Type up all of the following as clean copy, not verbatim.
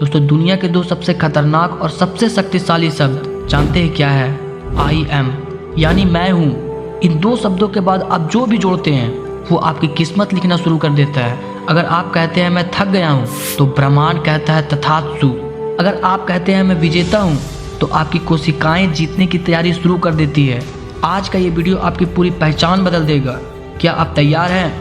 दोस्तों दुनिया के दो सबसे खतरनाक और सबसे शक्तिशाली शब्द जानते हैं क्या है? आई एम, यानी मैं हूँ। इन दो शब्दों के बाद आप जो भी जोड़ते हैं वो आपकी किस्मत लिखना शुरू कर देता है। अगर आप कहते हैं मैं थक गया हूँ तो ब्रह्मांड कहता है तथास्तु। अगर आप कहते हैं मैं विजेता हूँ तो आपकी कोशिकाएं जीतने की तैयारी शुरू कर देती है। आज का ये वीडियो आपकी पूरी पहचान बदल देगा। क्या आप तैयार हैं?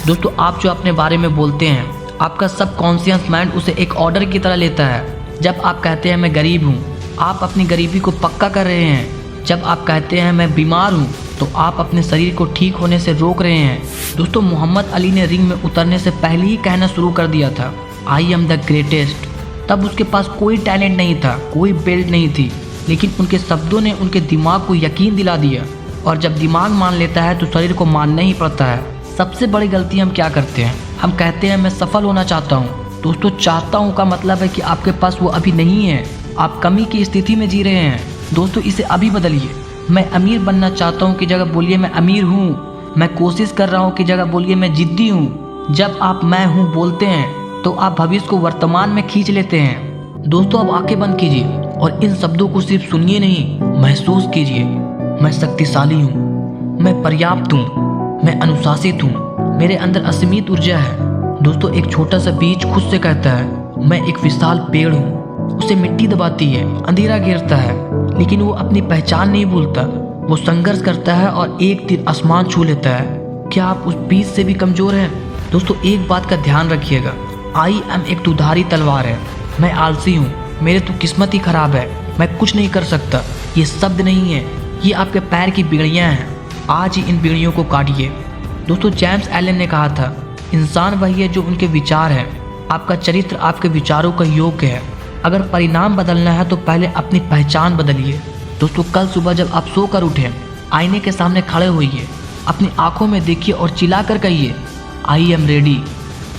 दोस्तों आप जो अपने बारे में बोलते हैं आपका सबकॉन्शियस माइंड उसे एक ऑर्डर की तरह लेता है। जब आप कहते हैं मैं गरीब हूँ, आप अपनी गरीबी को पक्का कर रहे हैं। जब आप कहते हैं मैं बीमार हूँ तो आप अपने शरीर को ठीक होने से रोक रहे हैं। दोस्तों मोहम्मद अली ने रिंग में उतरने से पहले ही कहना शुरू कर दिया था आई एम द ग्रेटेस्ट। तब उसके पास कोई टैलेंट नहीं था, कोई बेल्ट नहीं थी, लेकिन उनके शब्दों ने उनके दिमाग को यकीन दिला दिया। और जब दिमाग मान लेता है तो शरीर को मानना ही पड़ता है। सबसे बड़ी गलती हम क्या करते हैं? हम कहते हैं मैं सफल होना चाहता हूँ। दोस्तों चाहता हूँ का मतलब है कि आपके पास वो अभी नहीं है, आप कमी की स्थिति में जी रहे हैं। दोस्तों इसे अभी बदलिए। मैं अमीर बनना चाहता हूँ की जगह बोलिए मैं अमीर हूँ। मैं कोशिश कर रहा हूँ की जगह बोलिए मैं जिद्दी हूँ। जब आप मैं हूँ बोलते हैं तो आप भविष्य को वर्तमान में खींच लेते हैं। दोस्तों अब आंखें बंद कीजिए और इन शब्दों को सिर्फ सुनिए नहीं, महसूस कीजिए। मैं शक्तिशाली हूँ, मैं पर्याप्त हूँ, मैं अनुशासित हूँ, मेरे अंदर असीमित ऊर्जा है। दोस्तों एक छोटा सा बीज खुद से कहता है मैं एक विशाल पेड़ हूँ। उसे मिट्टी दबाती है, अंधेरा घेरता है, लेकिन वो अपनी पहचान नहीं भूलता। वो संघर्ष करता है और एक दिन आसमान छू लेता है। क्या आप उस बीज से भी कमजोर हैं? दोस्तों एक बात का ध्यान रखिएगा, आई एम एक दुधारी तलवार है। मैं आलसी हूँ, मेरे तो किस्मत ही खराब है, मैं कुछ नहीं कर सकता। ये शब्द नहीं है, ये आपके पैर की बिगड़ियाँ हैं। आज ही इन बिगड़ियों को काटिए। दोस्तों जेम्स एलन ने कहा था इंसान वही है जो उनके विचार हैं। आपका चरित्र आपके विचारों का योग्य है। अगर परिणाम बदलना है तो पहले अपनी पहचान बदलिए। दोस्तों कल सुबह जब आप सोकर उठें, आईने के सामने खड़े होइए, अपनी आंखों में देखिए और चिल्लाकर कहिए आई एम रेडी।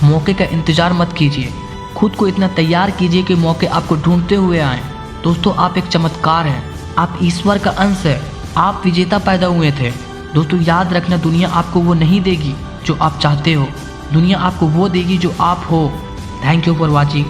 मौके का इंतजार मत कीजिए, खुद को इतना तैयार कीजिए कि मौके आपको ढूंढते हुए आएँ। दोस्तों आप एक चमत्कार हैं, आप ईश्वर का अंश है, आप विजेता पैदा हुए थे। दोस्तों याद रखना दुनिया आपको वो नहीं देगी जो आप चाहते हो, दुनिया आपको वो देगी जो आप हो। Thank you for watching.